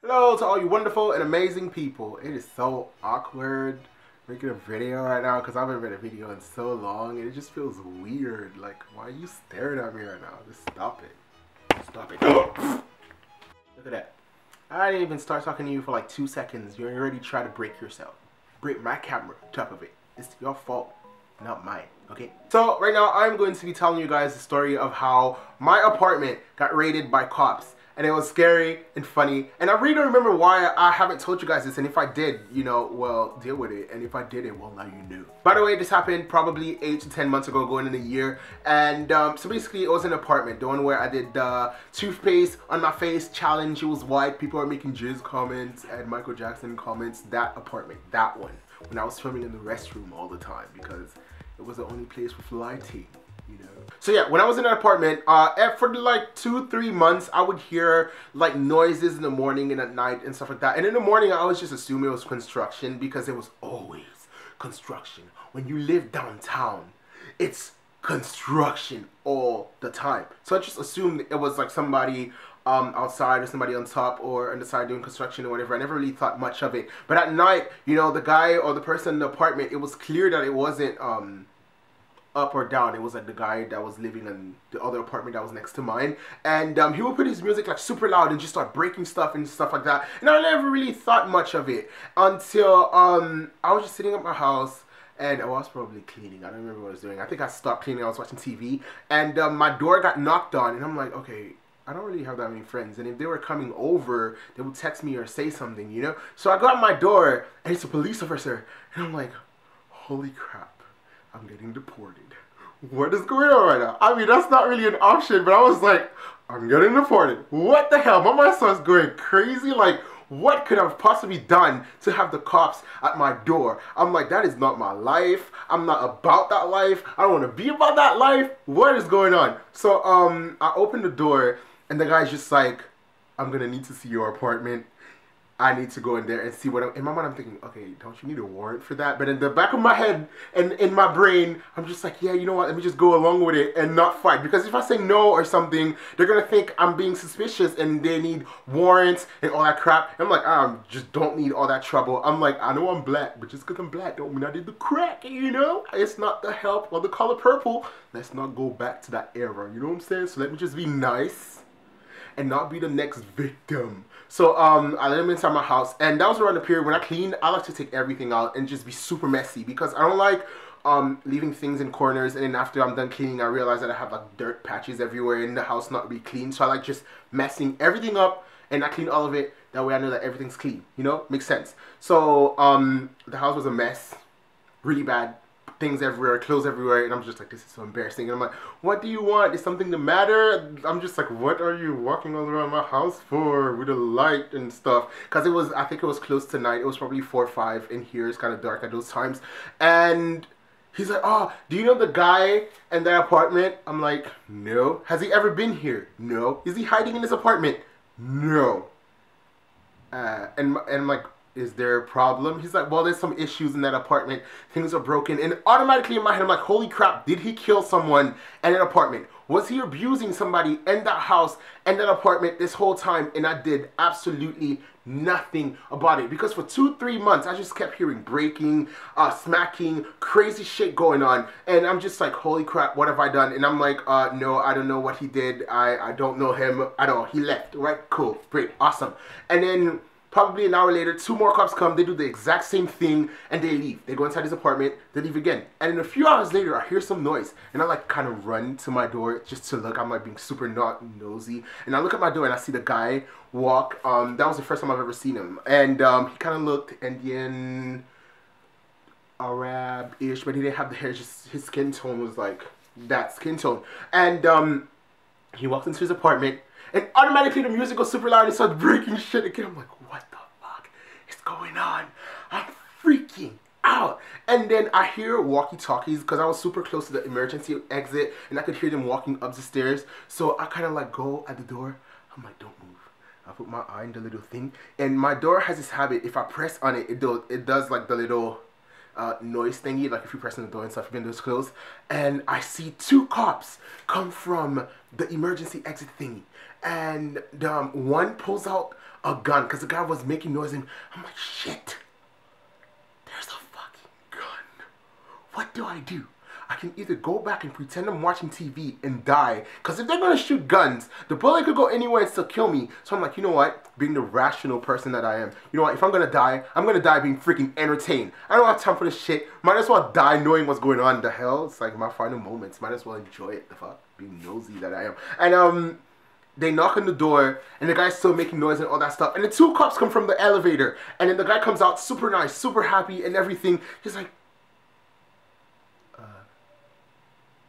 Hello to all you wonderful and amazing people. It is so awkward making a video right now because I haven't made a video in so long and it just feels weird. Like, why are you staring at me right now? Just stop it. Stop it. Look at that. I didn't even start talking to you for like 2 seconds. You're already trying to break yourself. Break my camera, top of it. It's your fault, not mine, okay? So right now I'm going to be telling you guys the story of how my apartment got raided by cops. And it was scary and funny. And I really don't remember why I haven't told you guys this. And if I did, you know, well, deal with it. And if I didn't, well, now you knew. By the way, this happened probably 8 to 10 months ago, going in a year. And so basically, it was an apartment. The one where I did the toothpaste on my face challenge. It was white. People are making jizz comments and Michael Jackson comments. That apartment, that one. When I was filming in the restroom all the time because it was the only place with lighting. You know. So yeah, when I was in that apartment, for like 2-3 months, I would hear like noises in the morning and at night and stuff like that. And in the morning, I always just assumed it was construction because it was always construction. When you live downtown, it's construction all the time. So I just assumed it was like somebody outside or somebody on top or on the side doing construction or whatever. I never really thought much of it. But at night, you know, the guy or the person in the apartment, it was clear that it wasn't up or down. It was like the guy that was living in the other apartment that was next to mine, and he would put his music like super loud and just start breaking stuff and stuff like that. And I never really thought much of it until I was just sitting at my house and I was probably cleaning. I don't remember what I was doing. I think I stopped cleaning. I was watching TV and my door got knocked on and I'm like, okay, I don't really have that many friends, and if they were coming over, they would text me or say something, you know? So I go at my door and it's a police officer and I'm like, holy crap. I'm getting deported. What is going on right now? I mean, that's not really an option, but I was like, I'm getting deported. What the hell? My mind starts going crazy. Like, what could I have possibly done to have the cops at my door? I'm like, that is not my life. I'm not about that life. I don't want to be about that life. What is going on? So, I opened the door, and the guy's just like, I'm going to need to see your apartment. I need to go in there and see what in my mind I'm thinking, okay, don't you need a warrant for that? But in the back of my head and in my brain, I'm just like, yeah, you know what, let me just go along with it and not fight. Because if I say no or something, they're gonna think I'm being suspicious and they need warrants and all that crap. And I'm like, I just don't need all that trouble. I'm like, I know I'm black, but just because I'm black don't mean I did the crack, you know? It's not the help or the color purple. Let's not go back to that era, you know what I'm saying? So let me just be nice and not be the next victim. So I let him inside my house, and that was around the period when I cleaned. I like to take everything out and just be super messy because I don't like leaving things in corners, and then after I'm done cleaning I realize that I have like dirt patches everywhere in the house not really clean. So I like just messing everything up and I clean all of it. That way I know that everything's clean, you know? Makes sense. So the house was a mess, really bad. Things everywhere, clothes everywhere, and I'm just like, this is so embarrassing. And I'm like, what do you want? Is something the matter? I'm just like, what are you walking all around my house for with a light and stuff? Because it was, I think it was close to night. It was probably 4 or 5 in here. It's kind of dark at those times. And he's like, oh, do you know the guy in that apartment? I'm like, no. Has he ever been here? No. Is he hiding in this apartment? No. And I'm like, is there a problem? He's like, well, there's some issues in that apartment. Things are broken. And automatically in my head, I'm like, holy crap, did he kill someone in an apartment? Was he abusing somebody in that house and that apartment this whole time? And I did absolutely nothing about it. Because for 2-3 months, I just kept hearing breaking, smacking, crazy shit going on. And I'm just like, holy crap, what have I done? And I'm like, no, I don't know what he did. I don't know him at all. He left, right? Cool, great, awesome. And then probably an hour later, 2 more cops come, they do the exact same thing, and they leave. They go inside his apartment, they leave again. And then a few hours later, I hear some noise, and I like kind of run to my door just to look. I'm like being super not nosy. And I look at my door and I see the guy walk. That was the first time I've ever seen him. And he kind of looked Indian, Arab-ish, but he didn't have the hair, just his skin tone was like that skin tone. And he walked into his apartment, and automatically the music goes super loud and it starts breaking shit again. I'm like, what the fuck is going on? I'm freaking out. And then I hear walkie-talkies because I was super close to the emergency exit and I could hear them walking up the stairs. So I kind of like go at the door. I'm like, don't move. I put my eye in the little thing. And my door has this habit, if I press on it, it does like the little noise thingy, like if you press on the door and stuff, windows closed. And I see 2 cops come from the emergency exit thingy. And one pulls out a gun because the guy was making noise, and I'm like, shit, there's a fucking gun. What do I do? I can either go back and pretend I'm watching TV and die, because if they're going to shoot guns, the bullet could go anywhere and still kill me. So I'm like, you know what? Being the rational person that I am, you know what? If I'm going to die, I'm going to die being freaking entertained. I don't have time for this shit. Might as well die knowing what's going on. The hell? It's like my final moments. Might as well enjoy it. The fuck? Being nosy that I am. And, they knock on the door, and the guy's still making noise and all that stuff. And the two cops come from the elevator, and then the guy comes out super nice, super happy and everything. He's like,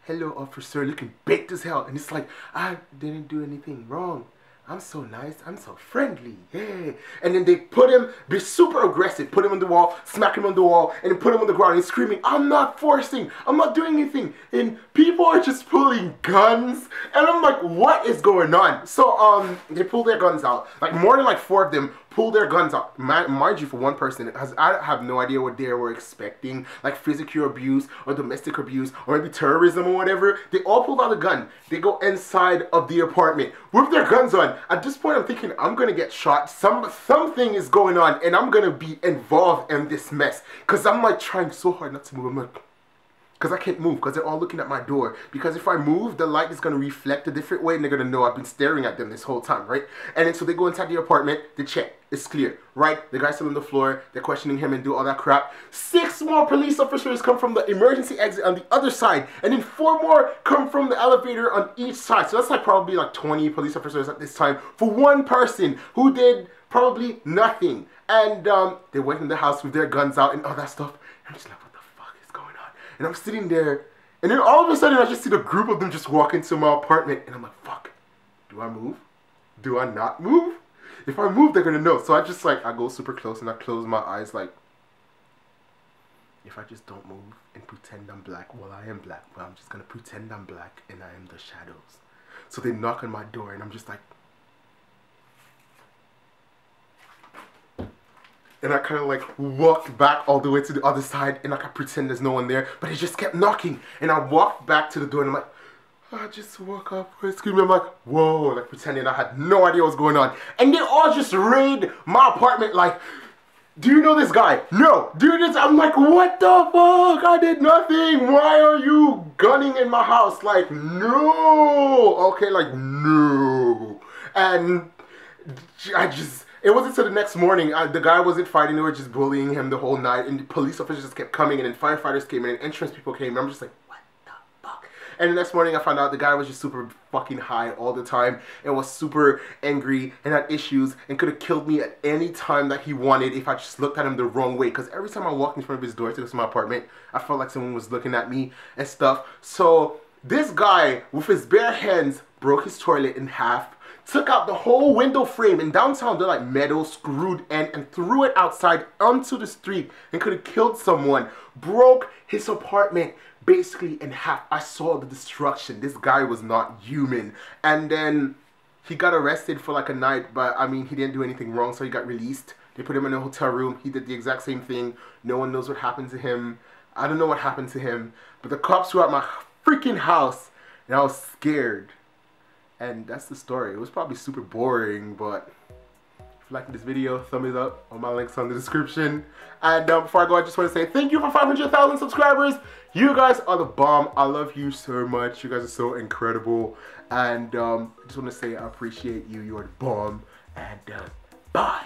hello, officer, looking baked as hell. And it's like, I didn't do anything wrong. I'm so nice. I'm so friendly. Yeah. And then they put him, be super aggressive, put him on the wall, smack him on the wall, and then put him on the ground and screaming, I'm not forcing. I'm not doing anything. And people are just pulling guns. And I'm like, what is going on? So, they pull their guns out. Like, more than like 4 of them pull their guns out. Mind you, for one person, I have no idea what they were expecting. Like physical abuse or domestic abuse or maybe terrorism or whatever. They all pulled out a gun. They go inside of the apartment with their guns on. At this point, I'm thinking, I'm going to get shot. Something is going on, and I'm going to be involved in this mess. Because I'm like trying so hard not to move. I'm like, because I can't move, because they're all looking at my door. Because if I move, the light is going to reflect a different way, and they're going to know I've been staring at them this whole time, right? And then so they go inside the apartment, they check. It's clear, right? The guy's still on the floor, they're questioning him and do all that crap. 6 more police officers come from the emergency exit on the other side, and then 4 more come from the elevator on each side. So that's like probably like 20 police officers at this time for one person who did probably nothing. And they went in the house with their guns out and all that stuff. And I'm just like, what the fuck is going on? And I'm sitting there, and then all of a sudden I just see the group of them just walk into my apartment, and I'm like, fuck, do I move? Do I not move? If I move, they're gonna know. So I just like, I go super close and I close my eyes like, if I just don't move and pretend I'm black, well, I am black, but I'm just gonna pretend I'm black and I am the shadows. So they knock on my door and I'm just like, and I kind of like walked back all the way to the other side and like I pretend there's no one there, but it just kept knocking. And I walked back to the door and I'm like, I just woke up screaming. I'm like, whoa, like pretending I had no idea what was going on. And they all just raid my apartment like, do you know this guy? No. Do you this? I'm like, what the fuck? I did nothing. Why are you gunning in my house? Like, no. Okay, like, no. And it wasn't until the next morning, the guy wasn't fighting, they were just bullying him the whole night, and the police officers just kept coming, and then firefighters came in, and insurance people came, and I'm just like, what the fuck? And the next morning I found out the guy was just super fucking high all the time, and was super angry, and had issues, and could have killed me at any time that he wanted if I just looked at him the wrong way, because every time I walked in front of his door to go to my apartment, I felt like someone was looking at me and stuff. So this guy, with his bare hands, broke his toilet in half, took out the whole window frame, in downtown they're like metal screwed end, and threw it outside onto the street and could have killed someone. Broke his apartment basically in half. I saw the destruction. This guy was not human. And then he got arrested for like a night, but I mean he didn't do anything wrong, so he got released. They put him in a hotel room. He did the exact same thing. No one knows what happened to him. I don't know what happened to him, but the cops were at my freaking house and I was scared. And that's the story. It was probably super boring, but if you like this video, thumbs up. All my links on the description. And before I go, I just want to say thank you for 500,000 subscribers. You guys are the bomb. I love you so much. You guys are so incredible. And I just want to say I appreciate you. You're the bomb. And bye.